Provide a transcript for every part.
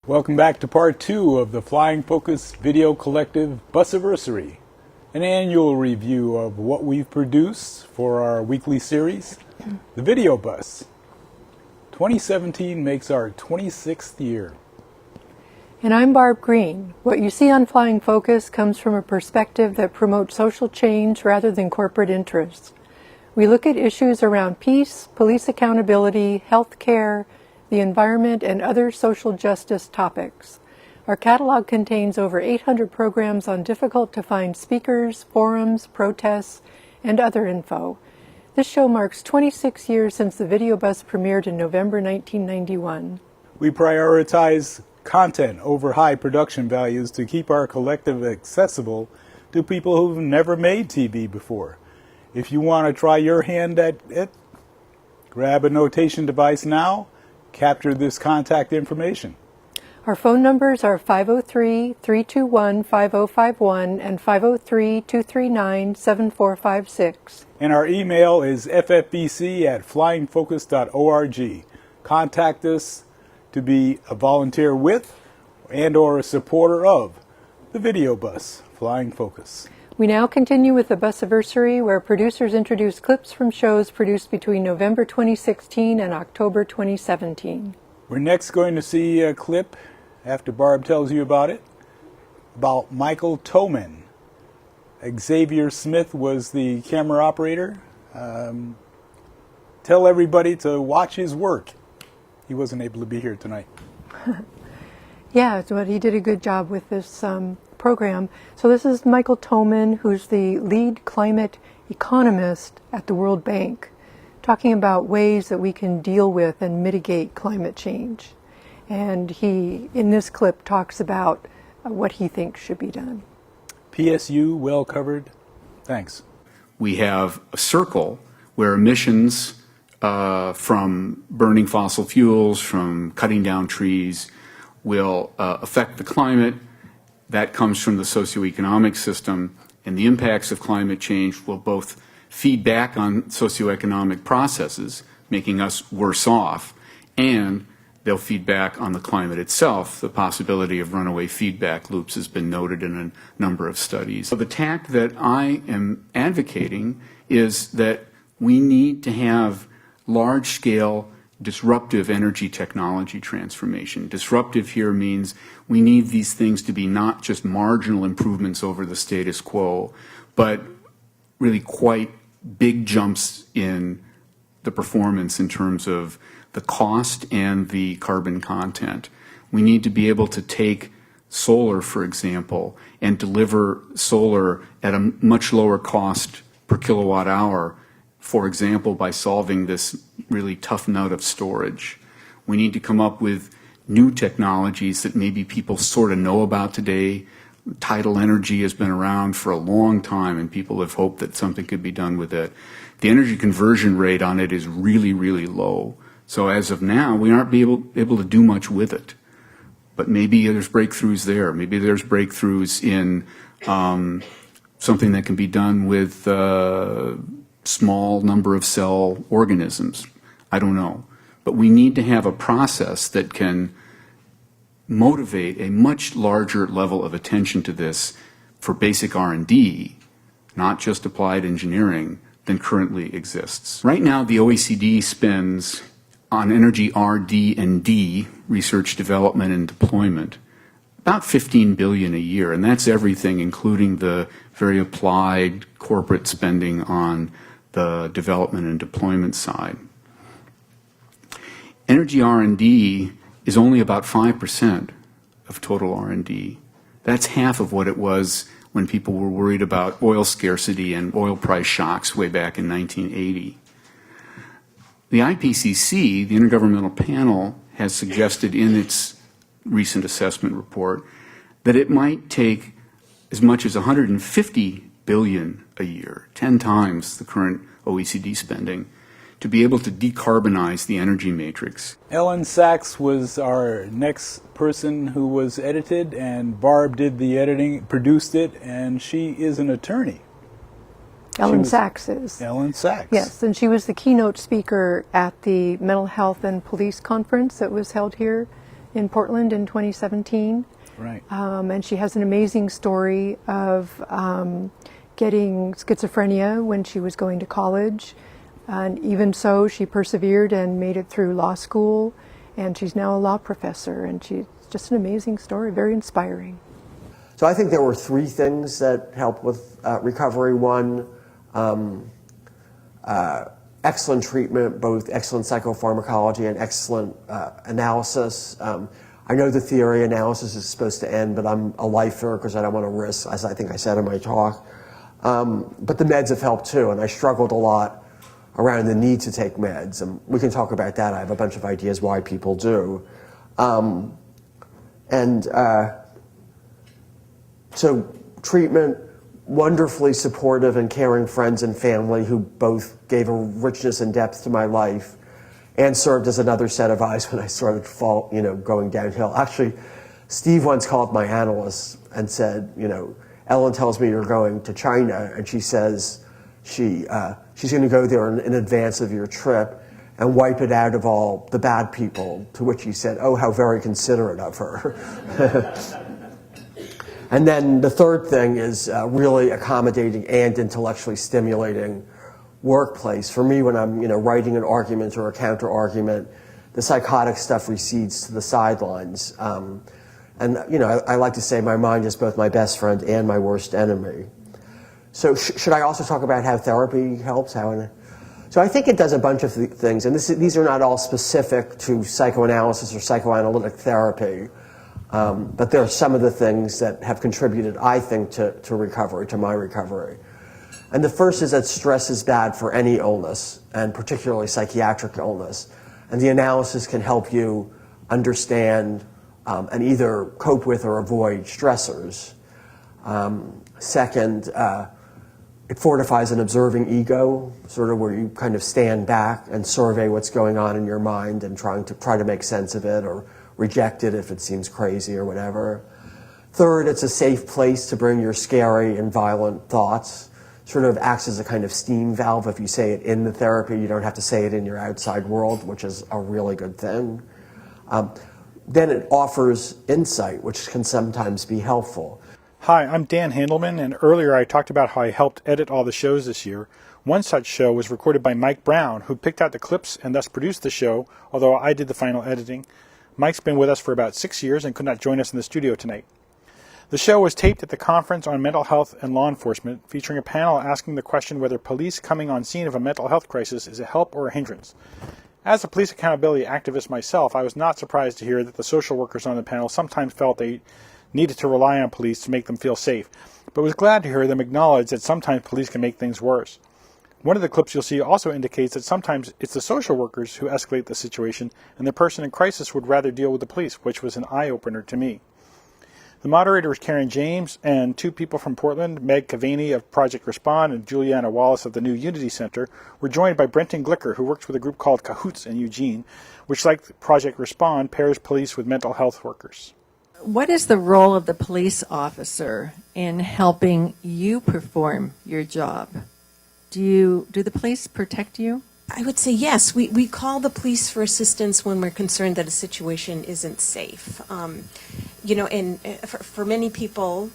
Welcome back to part 2 of the Flying Focus Video Collective Busiversary, an annual review of what we've produced for our weekly series, The Video Bus. 2017 makes our 26th year. And I'm Barb Greene. What you see on Flying Focus comes from a perspective that promotes social change rather than corporate interests. We look at issues around peace, police accountability, health care, the environment, and other social justice topics. Our catalog contains over 800 programs on difficult-to-find speakers, forums, protests, and other info. This show marks 26 years since the Video Bus premiered in November 1991. We prioritize content over high production values to keep our collective accessible to people who've never made TV before. If you want to try your hand at it, grab a notation device now, capture this contact information. Our phone numbers are 503-321-5051 and 503-239-7456. And our email is ffbc@flyingfocus.org. Contact us to be a volunteer with and or a supporter of the Video Bus, Flying Focus. We now continue with the Busiversary, where producers introduce clips from shows produced between November 2016 and October 2017. We're next going to see a clip, after Barb tells you about it, about Michael Toman. Xavier Smith was the camera operator. Tell everybody to watch his work. He wasn't able to be here tonight. Yeah, but he did a good job with this program. So this is Michael Toman, who's the lead climate economist at the World Bank, talking about ways that we can deal with and mitigate climate change. And he, in this clip, talks about what he thinks should be done. PSU, well covered. Thanks. We have a circle where emissions from burning fossil fuels, from cutting down trees, will affect the climate. That comes from the socioeconomic system, and the impacts of climate change will both feed back on socioeconomic processes, making us worse off, and they'll feed back on the climate itself. The possibility of runaway feedback loops has been noted in a number of studies. So the tack that I am advocating is that we need to have large-scale disruptive energy technology transformation. Disruptive here means we need these things to be not just marginal improvements over the status quo, but really quite big jumps in the performance in terms of the cost and the carbon content. We need to be able to take solar, for example, and deliver solar at a much lower cost per kilowatt hour, for example, by solving this really tough nut of storage. We need to come up with new technologies that maybe people sort of know about today. Tidal energy has been around for a long time, and people have hoped that something could be done with it. The energy conversion rate on it is really, really low. So as of now, we aren't able to do much with it. But maybe there's breakthroughs there. Maybe there's breakthroughs in something that can be done with small number of cell organisms. I don't know. But we need to have a process that can motivate a much larger level of attention to this for basic R&D, not just applied engineering, than currently exists. Right now, the OECD spends on energy R&D, research, development, and deployment, about $15 billion a year, and that's everything, including the very applied corporate spending on the development and deployment side. Energy R&D is only about 5% of total R&D. That's half of what it was when people were worried about oil scarcity and oil price shocks way back in 1980. The IPCC, the Intergovernmental Panel, has suggested in its recent assessment report that it might take as much as $150 billion a year, 10 times the current OECD spending, to be able to decarbonize the energy matrix. Elyn Saks was our next person who was edited, and Barb did the editing, produced it, and she is an attorney. Elyn Saks is. Elyn Saks. Yes, and she was the keynote speaker at the Mental Health and Police Conference that was held here in Portland in 2017. Right. And she has an amazing story of getting schizophrenia when she was going to college. And even so, she persevered and made it through law school. And she's now a law professor. And she's just an amazing story, very inspiring. So I think there were three things that helped with recovery. One, excellent treatment, both excellent psychopharmacology and excellent analysis. I know the theory analysis is supposed to end, but I'm a lifer because I don't want to risk, as I think I said in my talk. But the meds have helped too, and I struggled a lot around the need to take meds, and we can talk about that. I have a bunch of ideas why people do. So treatment, wonderfully supportive and caring friends and family who both gave a richness and depth to my life and served as another set of eyes when I started going downhill. Actually, Steve once called my analyst and said, Elyn tells me you're going to China, and she says she's going to go there in advance of your trip and wipe it out of all the bad people, to which he said, oh, how very considerate of her. And then the third thing is really accommodating and intellectually stimulating workplace. For me, when I'm writing an argument or a counter argument, the psychotic stuff recedes to the sidelines. I like to say my mind is both my best friend and my worst enemy. So should I also talk about how therapy helps? So I think it does a bunch of things, and these are not all specific to psychoanalysis or psychoanalytic therapy. But there are some of the things that have contributed, I think, to recovery, to my recovery. And the first is that stress is bad for any illness, and particularly psychiatric illness. And the analysis can help you understand and either cope with or avoid stressors. Second, it fortifies an observing ego, sort of where you kind of stand back and survey what's going on in your mind and try to make sense of it or reject it if it seems crazy or whatever. Third, it's a safe place to bring your scary and violent thoughts. Sort of acts as a kind of steam valve. If you say it in the therapy, you don't have to say it in your outside world, which is a really good thing. Then it offers insight, which can sometimes be helpful. Hi, I'm Dan Handelman, and earlier I talked about how I helped edit all the shows this year. One such show was recorded by Mike Brown, who picked out the clips and thus produced the show, although I did the final editing. Mike's been with us for about 6 years and could not join us in the studio tonight. The show was taped at the Conference on Mental Health and Law Enforcement, featuring a panel asking the question whether police coming on scene of a mental health crisis is a help or a hindrance. As a police accountability activist myself, I was not surprised to hear that the social workers on the panel sometimes felt they needed to rely on police to make them feel safe, but was glad to hear them acknowledge that sometimes police can make things worse. One of the clips you'll see also indicates that sometimes it's the social workers who escalate the situation, and the person in crisis would rather deal with the police, which was an eye-opener to me. The moderator was Karen James, and two people from Portland, Meg Cavani of Project Respond and Juliana Wallace of the New Unity Center, were joined by Brenton Glicker, who works with a group called Cahoots in Eugene, which, like Project Respond, pairs police with mental health workers. What is the role of the police in helping you perform your job? Do the police protect you? I would say yes. We call the police for assistance when we're concerned that a situation isn't safe. And for many people,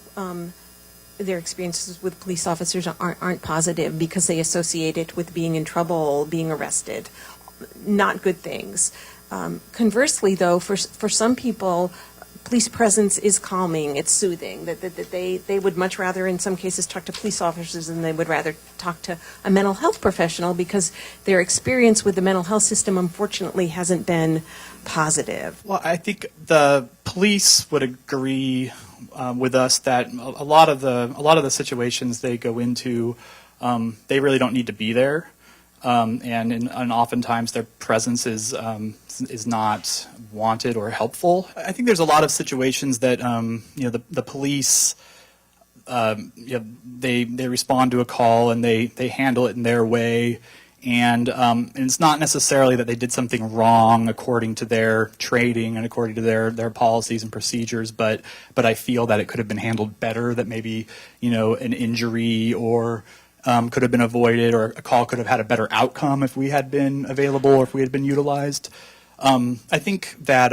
their experiences with police officers aren't positive because they associate it with being in trouble, being arrested, not good things. Conversely, though, for some people, police presence is calming, it's soothing, that they would much rather in some cases talk to police officers than they would rather talk to a mental health professional because their experience with the mental health system unfortunately hasn't been positive. Well, I think the police would agree with us that a lot of the situations they go into, they really don't need to be there. And oftentimes their presence is not wanted or helpful. I think there's a lot of situations that the police they respond to a call and they handle it in their way, and it's not necessarily that they did something wrong according to their training and according to their policies and procedures, but I feel that it could have been handled better. That maybe an injury or could have been avoided, or a call could have had a better outcome if we had been available or if we had been utilized. I think that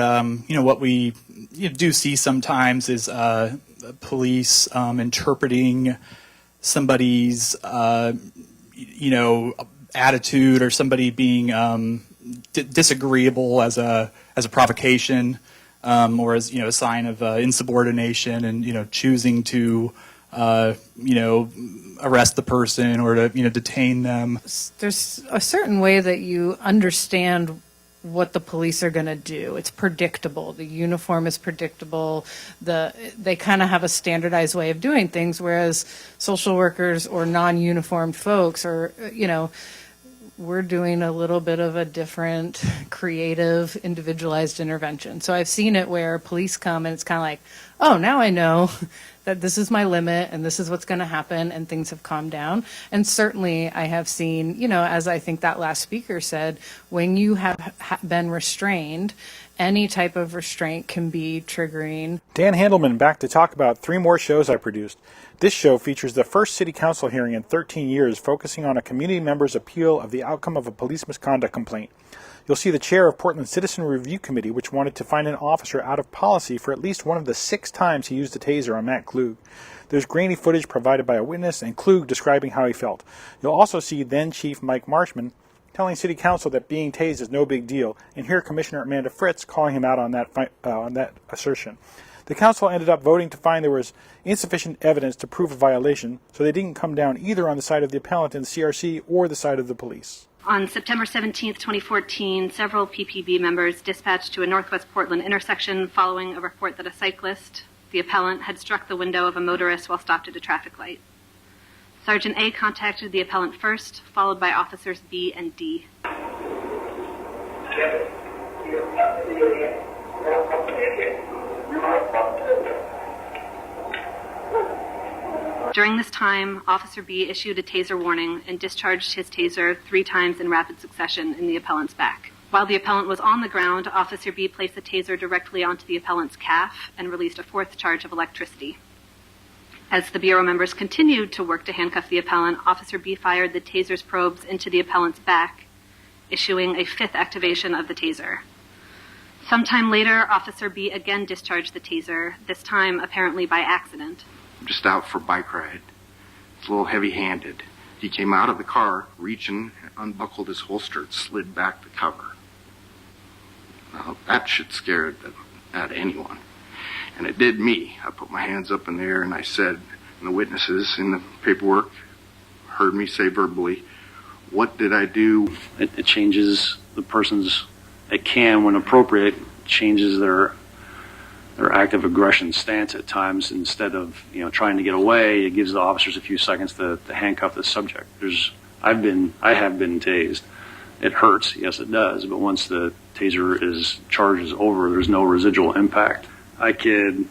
what we do see sometimes is police interpreting somebody's attitude or somebody being disagreeable as a provocation, or as a sign of insubordination, and choosing to arrest the person or to detain them. There's a certain way that you understand what the police are going to do. It's predictable. The uniform is predictable. They kind of have a standardized way of doing things, whereas social workers or non-uniformed folks are, we're doing a little bit of a different, creative, individualized intervention. So I've seen it where police come and it's kind of like, oh, now I know that this is my limit and this is what's going to happen, and things have calmed down. And certainly I have seen, as I think that last speaker said, when you have been restrained, any type of restraint can be triggering. Dan Handelman back to talk about 3 more shows I produced. This show features the first city council hearing in 13 years, focusing on a community member's appeal of the outcome of a police misconduct complaint. You'll see the chair of Portland's Citizen Review Committee, which wanted to find an officer out of policy for at least one of the 6 times he used a taser on Matt Klug. There's grainy footage provided by a witness and Klug describing how he felt. You'll also see then Chief Mike Marshman telling City Council that being tased is no big deal, and hear Commissioner Amanda Fritz calling him out on that assertion. The council ended up voting to find there was insufficient evidence to prove a violation, so they didn't come down either on the side of the appellant in the CRC or the side of the police. On September 17, 2014, several PPB members dispatched to a Northwest Portland intersection following a report that a cyclist, the appellant, had struck the window of a motorist while stopped at a traffic light. Sergeant A contacted the appellant first, followed by officers B and D. During this time, Officer B issued a taser warning and discharged his taser 3 times in rapid succession in the appellant's back. While the appellant was on the ground, Officer B placed the taser directly onto the appellant's calf and released a 4th charge of electricity. As the Bureau members continued to work to handcuff the appellant, Officer B fired the taser's probes into the appellant's back, issuing a 5th activation of the taser. Sometime later, Officer B again discharged the taser, this time apparently by accident. Just out for a bike ride. It's a little heavy-handed. He came out of the car, reaching, unbuckled his holster, and slid back the cover. Now, that should scare at anyone. And it did me. I put my hands up in the air and I said, and the witnesses in the paperwork heard me say verbally, what did I do? It changes the person's, it can, when appropriate, changes their active aggression stance at times. Instead of trying to get away, it gives the officers a few seconds to handcuff the subject. I have been tased. It hurts, yes it does, but once the taser charge is over, there's no residual impact. I could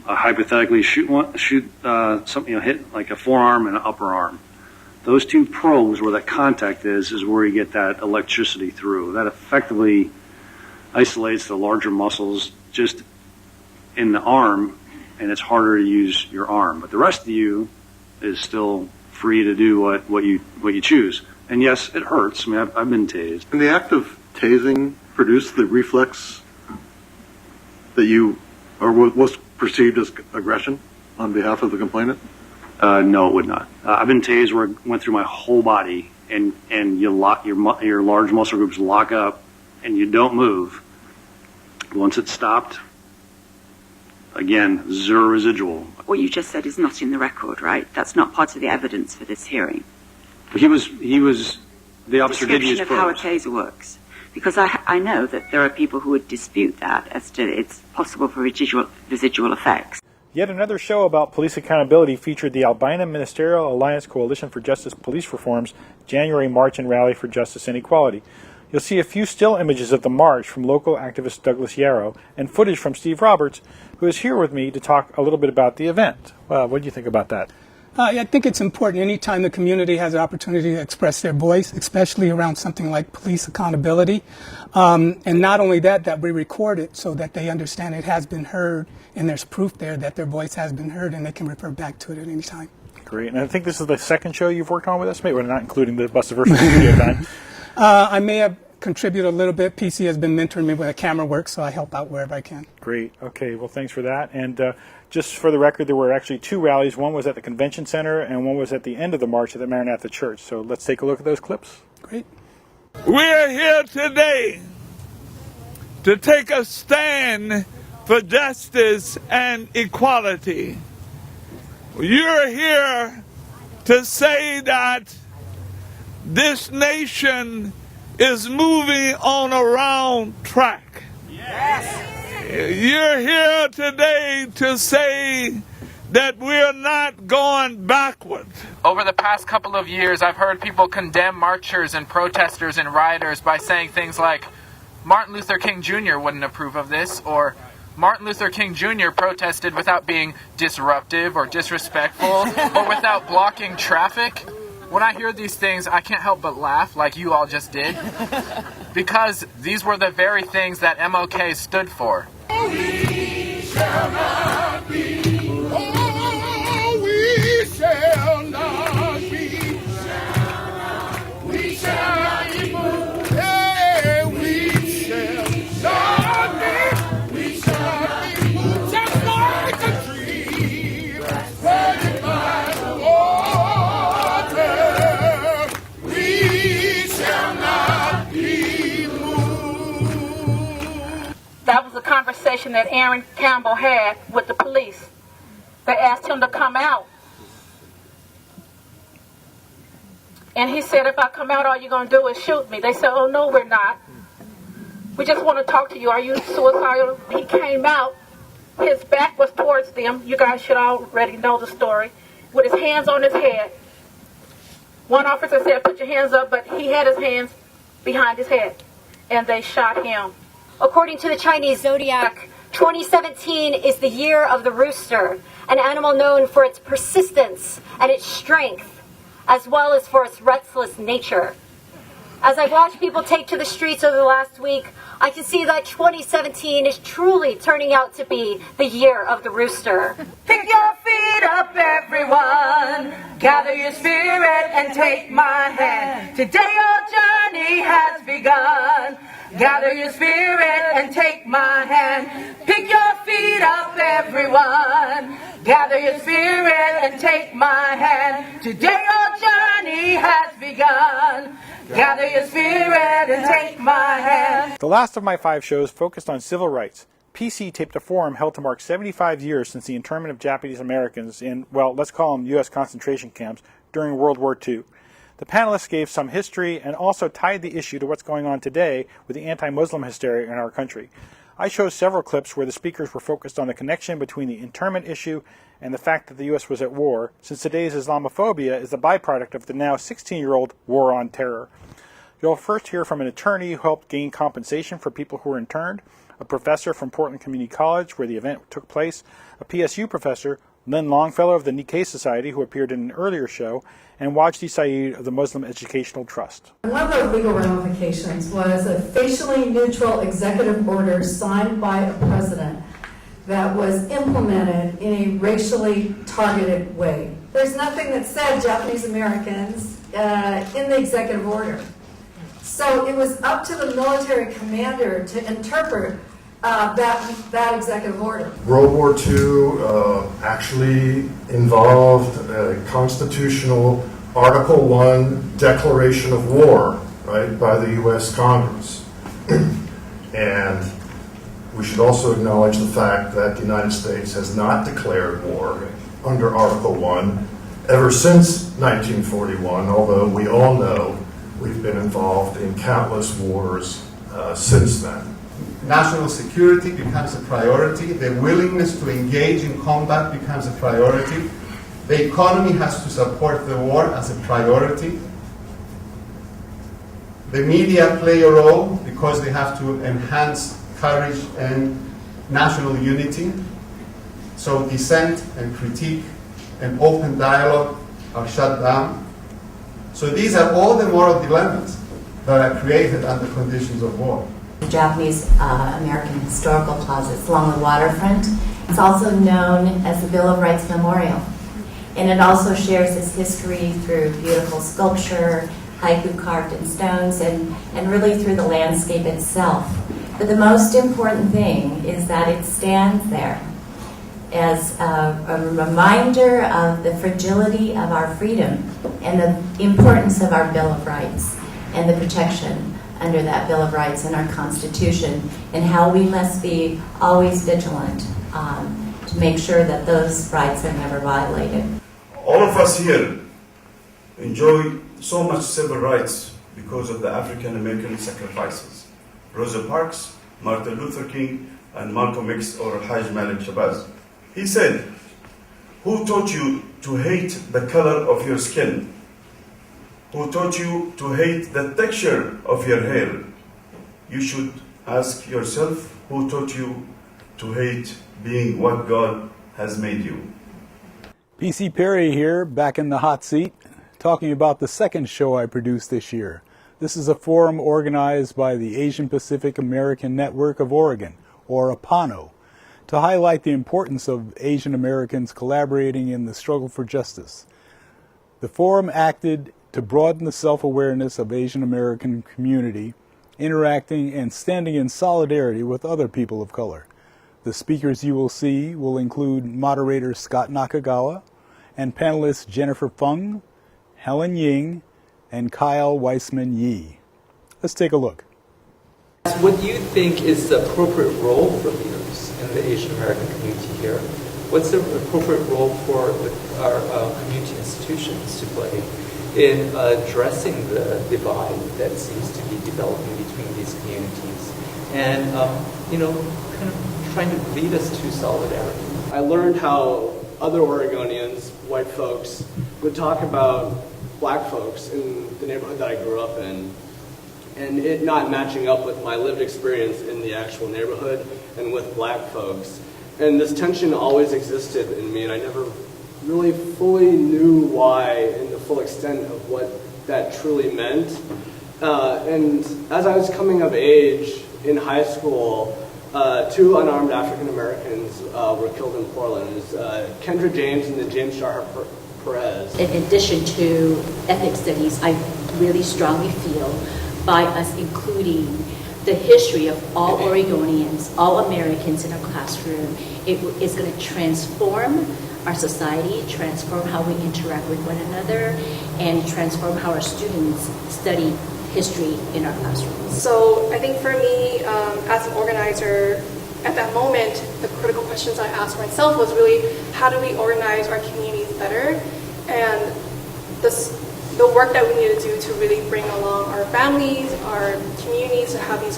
hypothetically shoot something, hit like a forearm and an upper arm. Those 2 probes where that contact is where you get that electricity through. That effectively isolates the larger muscles just in the arm, and it's harder to use your arm. But the rest of you is still free to do what you choose. And yes, it hurts. I mean, I've been tased. Can the act of tasing produce the reflex that you or was perceived as aggression on behalf of the complainant? No, it would not. I've been tased where it went through my whole body, and you lock your large muscle groups lock up, and you don't move. Once it stopped, again, 0 residual. What you just said is not in the record, right? That's not part of the evidence for this hearing. He was. The officer did use description of probes. how a taser works. Because I know that there are people who would dispute that as to it's possible for residual effects. Yet another show about police accountability featured the Albina Ministerial Alliance Coalition for Justice Police Reform's January March and Rally for Justice and Equality. You'll see a few still images of the march from local activist Douglas Yarrow and footage from Steve Roberts, who is here with me to talk a little bit about the event. What do you think about that? I think it's important anytime the community has an opportunity to express their voice, especially around something like police accountability. And not only that we record it so that they understand it has been heard and there's proof there that their voice has been heard and they can refer back to it at any time. Great. And I think this is the second show you've worked on with us, maybe we're not including the Busiversary studio time. I may have contribute a little bit. PC has been mentoring me with the camera work, so I help out wherever I can. Great. Okay. Well, thanks for that. And just for the record, there were actually 2 rallies. One was at the Convention Center, and one was at the end of the march at the Maranatha Church. So let's take a look at those clips. Great. We're here today to take a stand for justice and equality. You're here to say that this nation is moving on a wrong track. Yes. You're here today to say that we're not going backward. Over the past couple of years, I've heard people condemn marchers and protesters and rioters by saying things like, Martin Luther King Jr. wouldn't approve of this, or Martin Luther King Jr. protested without being disruptive or disrespectful or without blocking traffic. When I hear these things, I can't help but laugh like you all just did, because these were the very things that MLK stood for. We shall not be. Oh, we shall not be. We shall not be moved. Hey, we shall not be. We shall not be moved. Just like a tree planted by the water. We shall not be moved. That was a conversation that Aaron Campbell had with the police. They asked him to come out. And he said, if I come out, all you're going to do is shoot me. They said, oh, no, we're not. We just want to talk to you. Are you suicidal? He came out. His back was towards them. You guys should already know the story. With his hands on his head. One officer said, put your hands up, but he had his hands behind his head. And they shot him. According to the Chinese zodiac, 2017 is the year of the rooster, an animal known for its persistence and its strength, as well as for its restless nature. As I've watched people take to the streets over the last week, I can see that 2017 is truly turning out to be the year of the rooster. Pick your feet up, everyone. Gather your spirit and take my hand. Today your journey has begun. Gather your spirit and take my hand. Pick your feet up, everyone. Gather your spirit and take my hand. Today your journey has begun. Gather your spirit and take my hand. The last of my 5 shows focused on civil rights. PC taped a forum held to mark 75 years since the internment of Japanese Americans in, well, let's call them U.S. concentration camps during World War II. The panelists gave some history and also tied the issue to what's going on today with the anti-Muslim hysteria in our country. I chose several clips where the speakers were focused on the connection between the internment issue and the fact that the U.S. was at war, since today's Islamophobia is the byproduct of the now 16-year-old war on terror. You'll first hear from an attorney who helped gain compensation for people who were interned, a professor from Portland Community College where the event took place, a PSU professor, Lynn Longfellow of the Nikkei Society, who appeared in an earlier show, and Wajdi Saeed of the Muslim Educational Trust. One of the legal ramifications was a facially neutral executive order signed by a president that was implemented in a racially targeted way. There's nothing that said Japanese Americans in the executive order. So it was up to the military commander to interpret that executive order. World War II actually involved a constitutional Article I declaration of war, right, by the U.S. Congress. And we should also acknowledge the fact that the United States has not declared war under Article I ever since 1941, although we all know we've been involved in countless wars since then. National security becomes a priority. The willingness to engage in combat becomes a priority. The economy has to support the war as a priority. The media play a role because they have to enhance courage and national unity. So dissent and critique and open dialogue are shut down. So these are all the moral dilemmas that are created under conditions of war. The Japanese American Historical Closets along the waterfront. It's also known as the Bill of Rights Memorial. And it also shares its history through beautiful sculpture, haiku carved in stones, and really through the landscape itself. But the most important thing is that it stands there as a reminder of the fragility of our freedom and the importance of our Bill of Rights and the protection under that Bill of Rights and our Constitution, and how we must be always vigilant to make sure that those rights are never violated. All of us here enjoy so much civil rights because of the African American sacrifices. Rosa Parks, Martin Luther King, and Malcolm X or Haj Malik Shabazz. He said, "Who taught you to hate the color of your skin? Who taught you to hate the texture of your hair? You should ask yourself, who taught you to hate being what God has made you?" PC Peri here, back in the hot seat, talking about the second show I produced this year. This is a forum organized by the Asian Pacific American Network of Oregon, or APANO, to highlight the importance of Asian Americans collaborating in the struggle for justice. The forum acted to broaden the self-awareness of Asian American community, interacting and standing in solidarity with other people of color. The speakers you will see will include moderator Scott Nakagawa and panelists Jennifer Fung, Helen Ying, and Kyle Weissman Yee. Let's take a look. What do you think is the appropriate role for leaders in the Asian American community here? What's the appropriate role for our community institutions to play in addressing the divide that seems to be developing between these communities? And, kind of trying to lead us to solidarity. I learned how other Oregonians, white folks, would talk about black folks in the neighborhood that I grew up in, and it not matching up with my lived experience in the actual neighborhood and with black folks. And this tension always existed in me, and I never really fully knew why and the full extent of what that truly meant. And as I was coming of age in high school, 2 unarmed African Americans were killed in Portland. It was Kendra James and then James Shahar Perez. In addition to ethics studies, I really strongly feel by us including the history of all Oregonians, all Americans in our classroom, it is going to transform our society, transform how we interact with one another, and transform how our students study history in our classrooms. So I think for me, as an organizer, at that moment, the critical questions I asked myself was really, how do we organize our communities better? And the work that we need to do to really bring along our families, our communities, to have these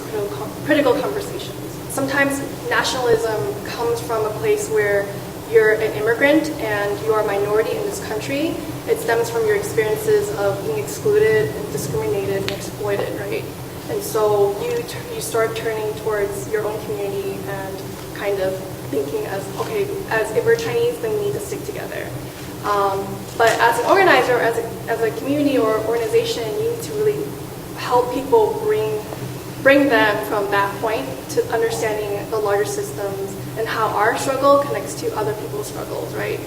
critical conversations. Sometimes nationalism comes from a place where you're an immigrant and you are a minority in this country. It stems from your experiences of being excluded, and discriminated, and exploited, right? And so you start turning towards your own community and kind of thinking as if we're Chinese, then we need to stick together. But as an organizer, as a community or organization, you need to really help people bring them from that point to understanding the larger systems and how our struggle connects to other people's struggles, right?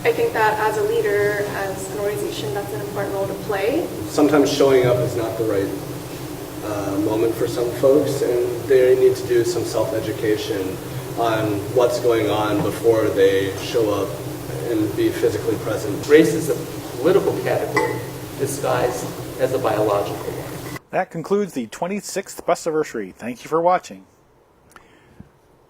I think that as a leader, as an organization, that's an important role to play. Sometimes showing up is not the right moment for some folks, and they need to do some self-education on what's going on before they show up and be physically present. Race is a political category disguised as a biological one. That concludes the 26th Busiversary. Thank you for watching.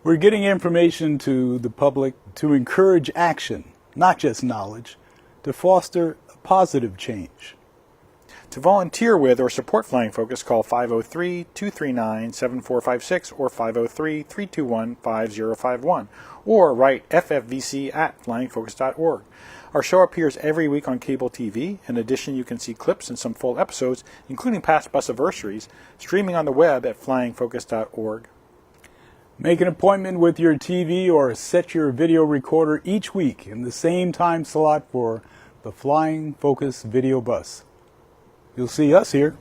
We're getting information to the public to encourage action, not just knowledge, to foster a positive change. To volunteer with or support Flying Focus, call 503-239-7456 or 503-321-5051, or write ffvc@flyingfocus.org. Our show appears every week on cable TV. In addition, you can see clips and some full episodes, including past Busiversaries, streaming on the web at flyingfocus.org. Make an appointment with your TV or set your video recorder each week in the same time slot for the Flying Focus Video Bus. You'll see us here.